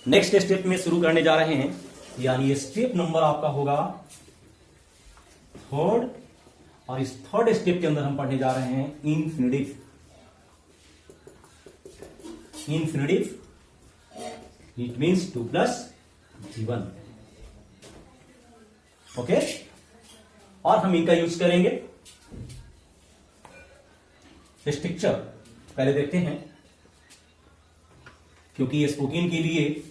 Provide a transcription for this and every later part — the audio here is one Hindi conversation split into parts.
नेक्स्ट स्टेप में शुरू करने जा रहे हैं, यानी स्टेप नंबर आपका होगा थर्ड, और इस थर्ड स्टेप के अंदर हम पढ़ने जा रहे हैं infinitive. Infinitive it means 2 + V1। Okay, और हम इनका यूज करेंगे स्ट्रक्चर। पहले देखते हैं, क्योंकि स्पोकन के लिए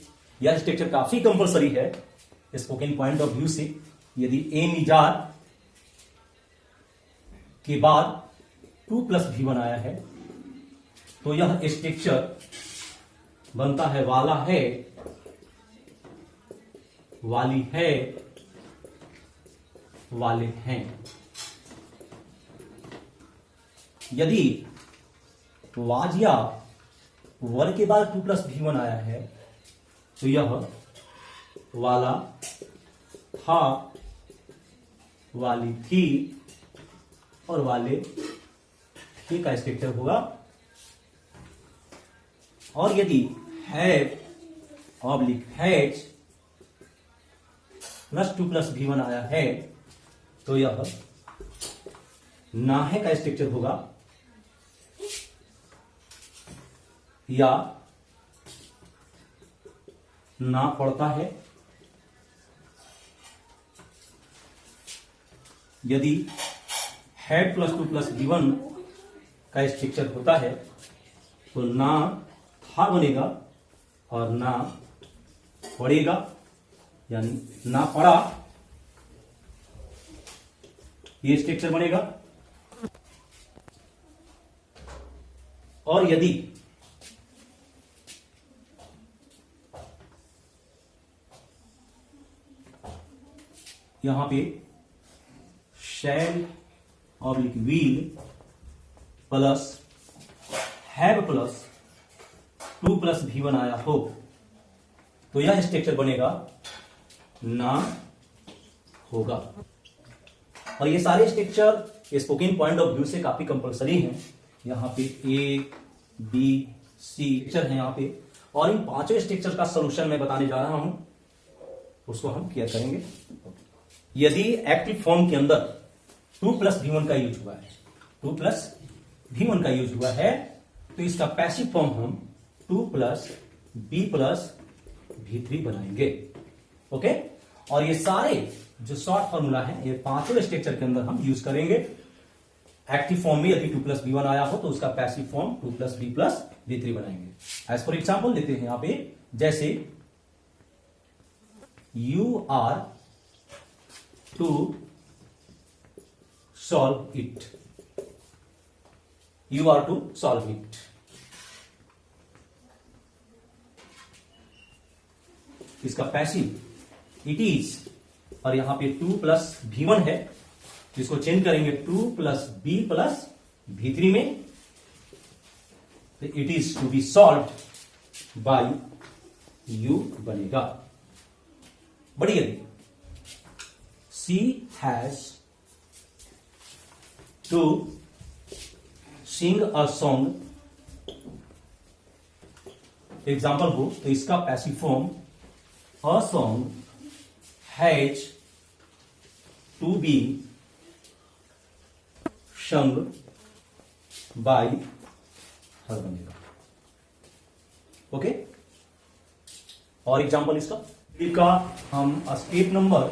यह स्ट्रक्चर काफी कंपलसरी है स्पोकन पॉइंट ऑफ व्यू से। यदि एम इजार के बाद 2 + V1 आया है तो यह स्ट्रक्चर बनता है वाला है, वाली है, वाले हैं। यदि वाज या वर के बाद 2 + V1 आया है तो यह वाला था, वाली थी और वाले थे का स्ट्रक्चर होगा। और यदि हैव ऑब्लिक हैज + 2 + V1 आया है तो यह ना है का स्ट्रक्चर होगा, या ना पड़ता है। यदि हैड + 2 + V1 का स्ट्रक्चर होता है तो ना था बनेगा और ना पड़ेगा, यानी ना पड़ा ये स्ट्रक्चर बनेगा। और यदि यहां पे shall oblique will plus have plus 2 + V1 आया हो तो यह स्ट्रक्चर बनेगा ना होगा। और ये सारे structure spoken point of view से काफी कंपलसरी हैं। यहाँ पे A, B, C स्ट्रक्चर है यहाँ पे, और इन पांचों स्ट्रक्चर का सोल्यूशन मैं बताने जा रहा हूं, उसको हम क्लियर करेंगे। यदि एक्टिव फॉर्म के अंदर 2 + V1 का यूज हुआ है, 2 + V1 का यूज हुआ है, तो इसका पैसिव फॉर्म हम 2 + B + V3 बनाएंगे। ओके, और ये सारे जो शॉर्ट फॉर्मूला है ये पांचों स्ट्रक्चर के अंदर हम यूज करेंगे। एक्टिव फॉर्म में यदि 2 + V1 आया हो तो उसका पैसिव फॉर्म 2 + B + V3 बनाएंगे। एज फॉर एग्जाम्पल लेते हैं यहां पे, जैसे you are to solve it, you are to solve it. इसका पैसिव इट इज, और यहां पे 2 + V1 है, इसको चेंज करेंगे 2 + B + V3 में, तो it is to be solved by you बनेगा। बढ़िया, she has to sing a song, example हो तो इसका passive form a song has to be sung by her बनेगा। ओके, और एग्जाम्पल इसका हम स्टेप नंबर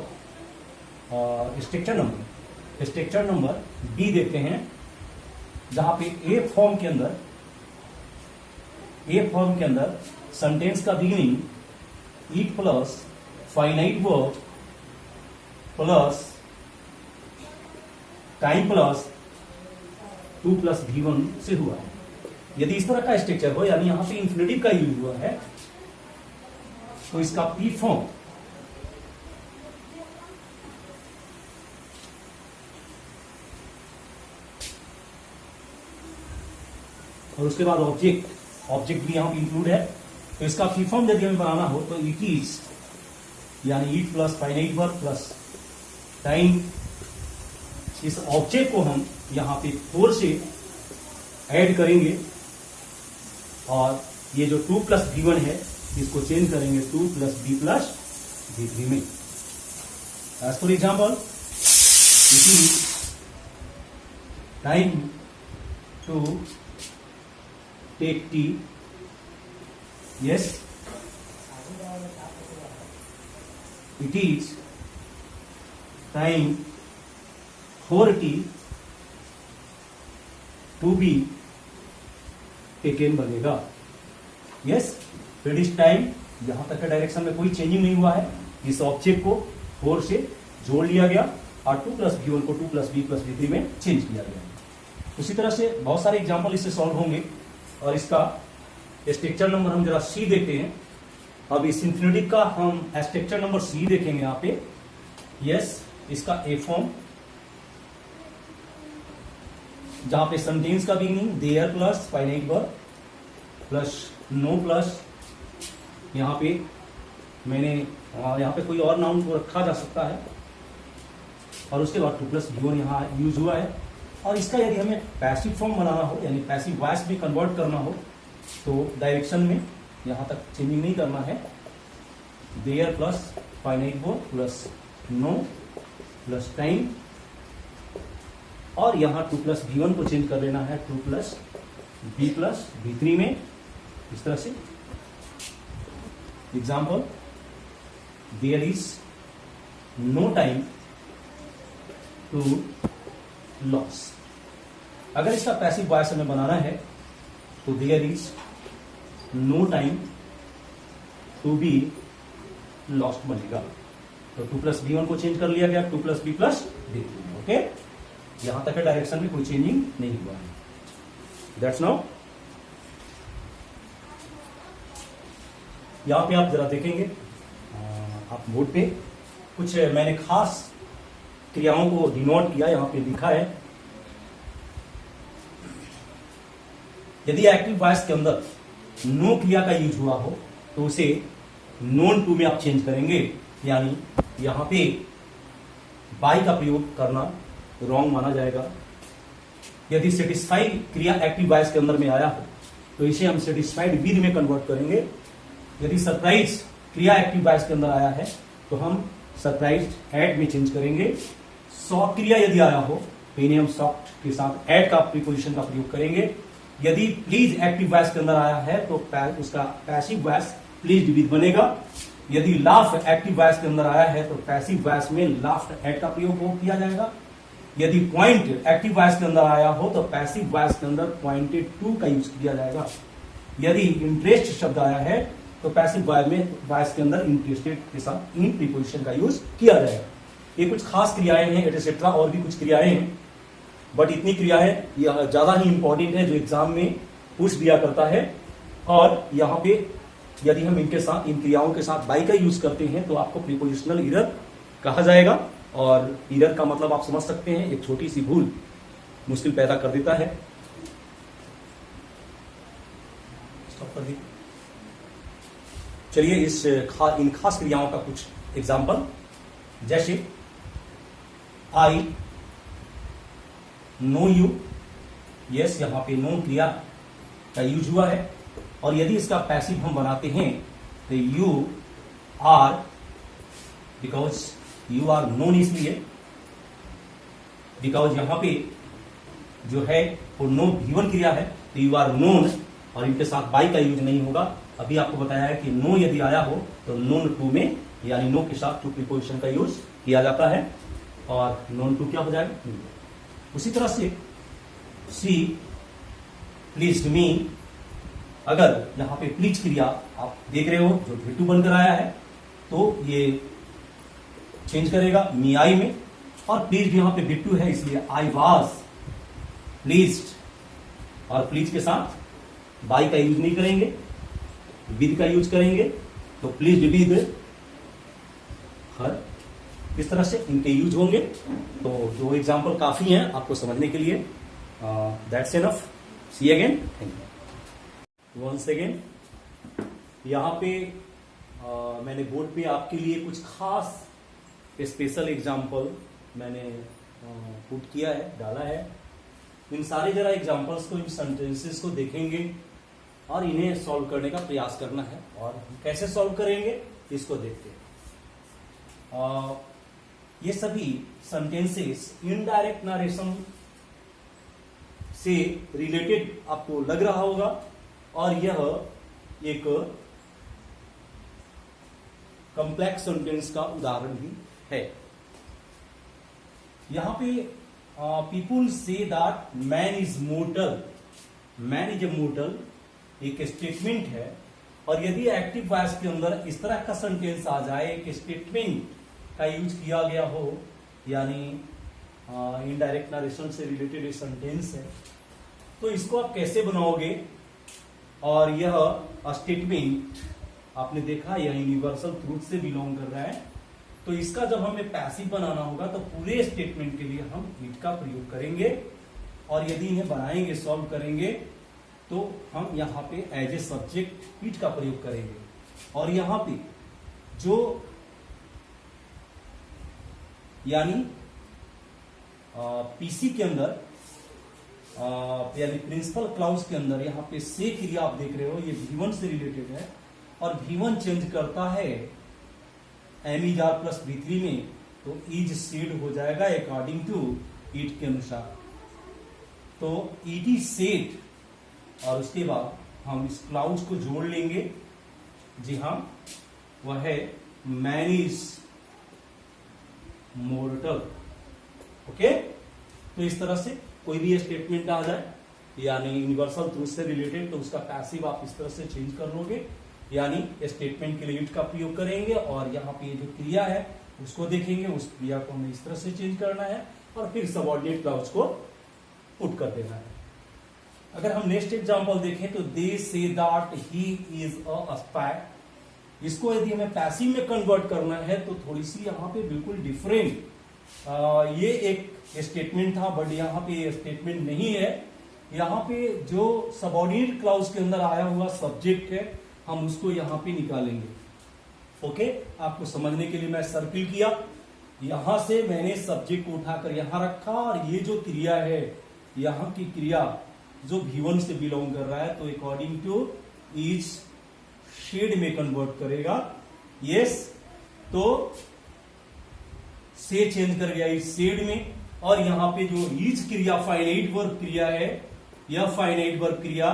और स्ट्रक्चर नंबर बी देखते हैं, जहां पे ए फॉर्म के अंदर सेंटेंस का beginning it plus finite verb plus time plus 2 + V1 से हुआ है। यदि इस तरह का स्ट्रक्चर हो, यानी यहां पे इंफिनिटिव का यूज हुआ है, तो इसका पी फॉर्म और उसके बाद ऑब्जेक्ट भी यहां पे इंक्लूड है, तो इसका पी फॉर्म यदि हमें बनाना हो तो इट इज, यानी it plus finite verb plus time, इस ऑब्जेक्ट को हम यहां पे 4 से ऐड करेंगे, और ये जो 2 + V1 है इसको चेंज करेंगे 2 प्लस बी प्लस B3 में। As for example, it is time to take tea. Yes, it is time for tea to be taken बनेगा। यस, फिर इस टाइम यहां तक के डायरेक्शन में कोई चेंजिंग नहीं हुआ है। इस ऑब्जेक्ट को 4 से जोड़ लिया गया और 2 प्लस B1 को 2 प्लस B प्लस B3 में चेंज किया गया। उसी तरह से बहुत सारे एग्जाम्पल इससे सॉल्व होंगे और इसका स्ट्रक्चर नंबर हम जरा सी देखते हैं। अब इस इंफिनिटी का हम स्ट्रक्चर नंबर सी देखेंगे यहाँ पे। यस, इसका ए फॉर्म, जहां पे सेंटेंस का beginning there plus finite verb plus no plus, यहाँ पे मैंने यहाँ पे कोई और नाउन को रखा जा सकता है और उसके बाद 2 प्लस B1 यहाँ यूज हुआ है। और इसका यदि हमें पैसिव फॉर्म बनाना हो यानी पैसिव वॉइस में कन्वर्ट करना हो तो डायरेक्शन में यहां तक चेंजिंग नहीं करना है। There plus finite verb plus no plus time और यहां 2 प्लस B1 को चेंज कर लेना है 2 प्लस B प्लस B3 में। इस तरह से example, there is no time to lose. अगर इसका पैसिव वॉइस हमें बनाना है तो there is no time to be lost बनेगा। तो 2 प्लस B1 को चेंज कर लिया गया 2 plus B plus B3। Okay, यहां तक डायरेक्शन में कोई चेंजिंग नहीं हुआ है। That's now. यहां पे आप जरा देखेंगे, आप बोर्ड पे कुछ मैंने खास क्रियाओं को डिनोट किया, यहां पे लिखा है। यदि एक्टिव वॉइस के अंदर नो क्रिया का यूज हुआ हो तो उसे नोन टू में आप चेंज करेंगे, यानी यहां पे बाई का प्रयोग करना रॉन्ग माना जाएगा। यदि सेटिस्फाइड क्रिया एक्टिव वॉइस के अंदर में आया हो तो इसे हम सेटिस्फाइड विद में कन्वर्ट करेंगे। यदि सरप्राइज क्रिया एक्टिव वॉइस के अंदर आया है तो हम सरप्राइज एट में चेंज करेंगे। शॉक क्रिया यदि आया हो तो इन्हें हम शॉक्ड के साथ एट का प्रीपोजिशन का प्रयोग करेंगे। यदि प्लीज एक्टिव वॉइस के अंदर आया है तो उसका पैसिव वॉइस प्लीज्ड विद बनेगा। यदि लाफ एक्टिव वॉइस के अंदर आया है तो पैसिव वॉइस में लाफ्ड एट का प्रयोग किया जाएगा। यदि पॉइंट एक्टिव वॉइस के अंदर आया हो तो पैसिव वॉइस के अंदर पॉइंटेड टू का यूज किया जाएगा। यदि इंटरेस्ट शब्द आया है तो पैसिव वॉइस के अंदर इंटरेस्टेड के साथ इन प्रीपोजिशन का यूज किया जाएगा। ये कुछ खास क्रियाएं हैं, एटसेट्रा और भी कुछ क्रियाएं हैं, बट इतनी क्रियाएं यह ज्यादा ही इंपॉर्टेंट है जो एग्जाम में पूछ दिया करता है। और यहाँ पे यदि हम इनके साथ इन क्रियाओं के साथ बाई का यूज करते हैं तो आपको प्रीपोजिशनल एरर कहा जाएगा। और एरर का मतलब आप समझ सकते हैं, एक छोटी सी भूल मुश्किल पैदा कर देता है। स्टॉप कर दी। चलिए इन खास क्रियाओं का कुछ एग्जाम्पल, जैसे आई नो यू। यस, यहां पे नो क्रिया का यूज हुआ है और यदि इसका पैसिव हम बनाते हैं तो you are, because you are known, इसलिए बिकॉज यहां पे जो है वो नो V1 क्रिया है तो यू आर नोन और इनके साथ बाई का यूज नहीं होगा। अभी आपको बताया है कि नो यदि आया हो तो नोन टू में, यानी नो के साथ टू प्रीपोजिशन का यूज किया जाता है और नोन टू क्या हो जाएगा। उसी तरह से सी प्लीज्ड मी, अगर यहां पे प्लीज क्रिया आप देख रहे हो जो V2 बनकर आया है तो ये चेंज करेगा मी आई में, और प्लीज यहां पे V2 है इसलिए आई वाज प्लीज्ड, और प्लीज के साथ बाई का यूज नहीं करेंगे, विद का यूज करेंगे तो प्लीज विद हर। इस तरह से इनके यूज होंगे। तो दो एग्जाम्पल काफी हैं आपको समझने के लिए। That's enough. See again. Thank you once again. यहाँ पे मैंने बोर्ड पे आपके लिए कुछ खास स्पेशल एग्जाम्पल मैंने पुट किया है, डाला है। इन सारे जरा एग्जाम्पल्स को, इन सेंटेंसेस को देखेंगे और इन्हें सॉल्व करने का प्रयास करना है। और कैसे सॉल्व करेंगे इसको देखते हैं। ये सभी सेंटेंसेस इनडायरेक्ट नरेशन से रिलेटेड आपको लग रहा होगा, और यह एक कॉम्प्लेक्स सेंटेंस का उदाहरण भी है। यहां पे people say that man is mortar, man is a mortar एक स्टेटमेंट है, और यदि एक्टिव वॉइस के अंदर इस तरह का सेंटेंस आ जाए, एक स्टेटमेंट का यूज किया गया हो, यानी इनडायरेक्ट नरेशन से रिलेटेड सेंटेंस है, तो इसको आप कैसे बनाओगे। और यह स्टेटमेंट आपने देखा यह यूनिवर्सल ट्रूथ से बिलोंग कर रहा है, तो इसका जब हमें पैसिव बनाना होगा तो पूरे स्टेटमेंट के लिए हम इट का प्रयोग करेंगे, और यदि इन्हें बनाएंगे सॉल्व करेंगे तो हम यहाँ पे एज ए सब्जेक्ट इट का प्रयोग करेंगे। और यहाँ पे जो यानी पीसी के अंदर यानी प्रिंसिपल क्लाउज के अंदर यहाँ पे से क्रिया आप देख रहे हो, ये V1 से रिलेटेड है, और V1 चेंज करता है M is are plus V3 में, तो इज सेड हो जाएगा अकॉर्डिंग टू इट के अनुसार। तो इट इज सेड, और उसके बाद हम इस क्लाउज को जोड़ लेंगे। जी हाँ, वह है मैन इज मोर्टल। ओके, तो इस तरह से कोई भी स्टेटमेंट आ जाए यानी यूनिवर्सल ट्रूथ से रिलेटेड, तो उसका पैसिव आप इस तरह से चेंज कर लोगे, यानी स्टेटमेंट के लिए इट का प्रयोग करेंगे, और यहाँ पे जो क्रिया है उसको देखेंगे, उस क्रिया को हमें इस तरह से चेंज करना है, और फिर सबऑर्डिनेट क्लाउज को पुट कर देना है। अगर हम नेक्स्ट एग्जांपल देखें तो they say that he is a spy, इसको यदि हमें पैसिव में कन्वर्ट करना है तो थोड़ी सी यहाँ पे बिल्कुल डिफरेंट, ये एक स्टेटमेंट था बट यहाँ पे ये स्टेटमेंट नहीं है। यहाँ पे जो सबऑर्डिनेट क्लाउज के अंदर आया हुआ सब्जेक्ट है हम उसको यहाँ पे निकालेंगे। ओके, आपको समझने के लिए मैं सर्किल किया, यहां से मैंने सब्जेक्ट को उठाकर यहां रखा, और ये जो क्रिया है यहाँ की क्रिया जो V1 से बिलोंग कर रहा है, तो अकॉर्डिंग टू इज शेड में कन्वर्ट करेगा। यस, तो से चेंज कर गया इज शेड में, और यहां पे जो इज क्रिया फाइनाइट वर्ब क्रिया है, यह फाइनाइट वर्ब क्रिया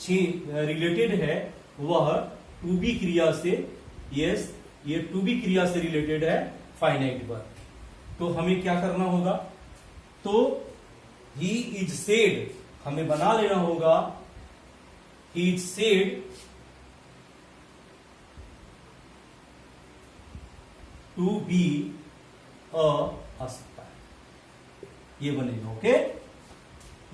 रिलेटेड है वह टू बी क्रिया से। यस, ये टू बी क्रिया से रिलेटेड है फाइनाइट वर्ब। तो हमें क्या करना होगा, तो ही इज सेड हमें बना लेना होगा, he is said to be a spy, ये बनेगा। ओके,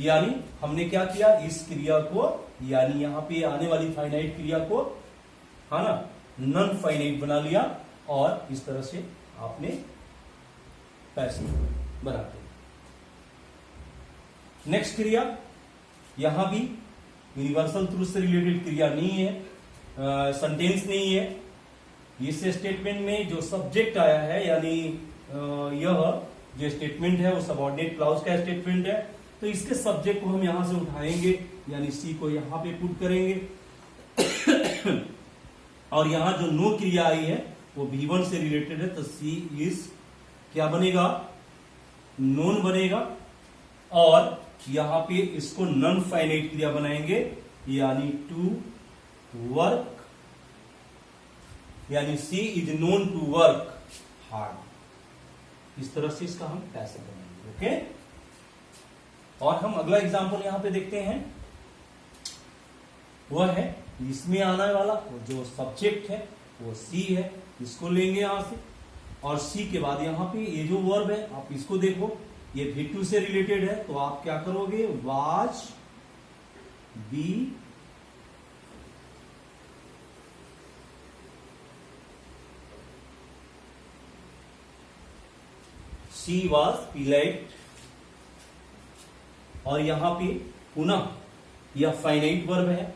यानी हमने क्या किया, इस क्रिया को यानी यहां पे आने वाली फाइनाइट क्रिया को है ना नॉन फाइनाइट बना लिया, और इस तरह से आपने पैसिव बनाते हैं। नेक्स्ट क्रिया, यहां भी यूनिवर्सल ट्रूथ से रिलेटेड क्रिया नहीं है, सेंटेंस नहीं है। इस स्टेटमेंट में जो सब्जेक्ट आया है यानी यह जो स्टेटमेंट है वो सबऑर्डिनेट क्लाउज का स्टेटमेंट है, तो इसके सब्जेक्ट को हम यहां से उठाएंगे, यानी सी को यहां पे पुट करेंगे और यहां जो नो क्रिया आई है वो V1 से रिलेटेड है, तो सी इज क्या बनेगा, नोन बनेगा, और यहां पे इसको नॉन फाइनाइट क्रिया बनाएंगे, यानी टू वर्क, यानी she is known to work hard. इस तरह से इसका हम पैसे बनाएंगे। ओके, और हम अगला एग्जांपल यहां पे देखते हैं, वह है इसमें आने वाला वो जो सब्जेक्ट है वो सी है, इसको लेंगे यहां से, और सी के बाद यहां पे ये जो वर्ब है आप इसको देखो, ये V2 से रिलेटेड है, तो आप क्या करोगे, वाज बी सी वाज पीलाइट, और यहां पे पुनः यह फाइनाइट वर्ब है।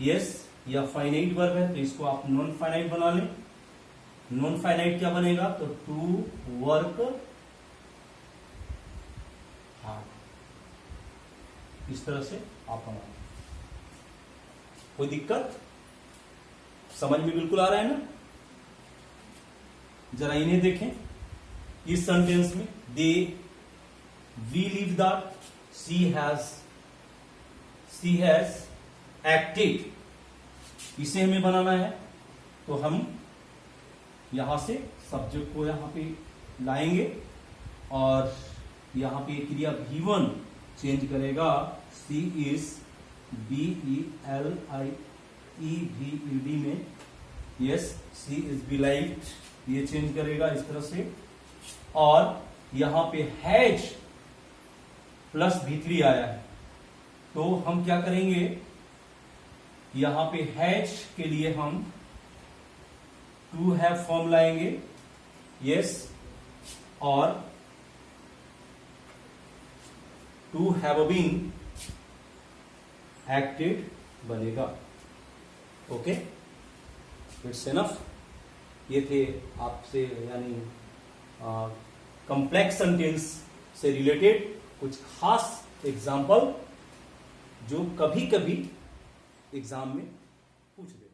यस, यह फाइनाइट वर्ब है, तो इसको आप नॉन फाइनाइट बना लें। नॉन फाइनाइट क्या बनेगा, तो टू वर्क हार्ड। इस तरह से आप बनाएं। कोई दिक्कत? समझ में बिल्कुल आ रहा है ना? जरा इन्हें देखें। इस सेंटेंस में they believe that she has acted, इसे हमें बनाना है। तो हम यहां से सब्जेक्ट को यहां पे लाएंगे और यहां पे क्रिया V1 चेंज करेगा सी इज BELIEVED में, यस सी इज बिलाइट, ये चेंज करेगा इस तरह से। और यहां पे हैज प्लस V3 आया है, तो हम क्या करेंगे, यहां पे हैज के लिए हम टू हैव फॉर्म लाएंगे, यस, और टू हैव बीन एक्टेड बनेगा। Okay, it's enough. ये थे आपसे यानी कॉम्प्लेक्स सेंटेंस से रिलेटेड कुछ खास एग्जाम्पल जो कभी कभी एग्जाम में पूछ दे।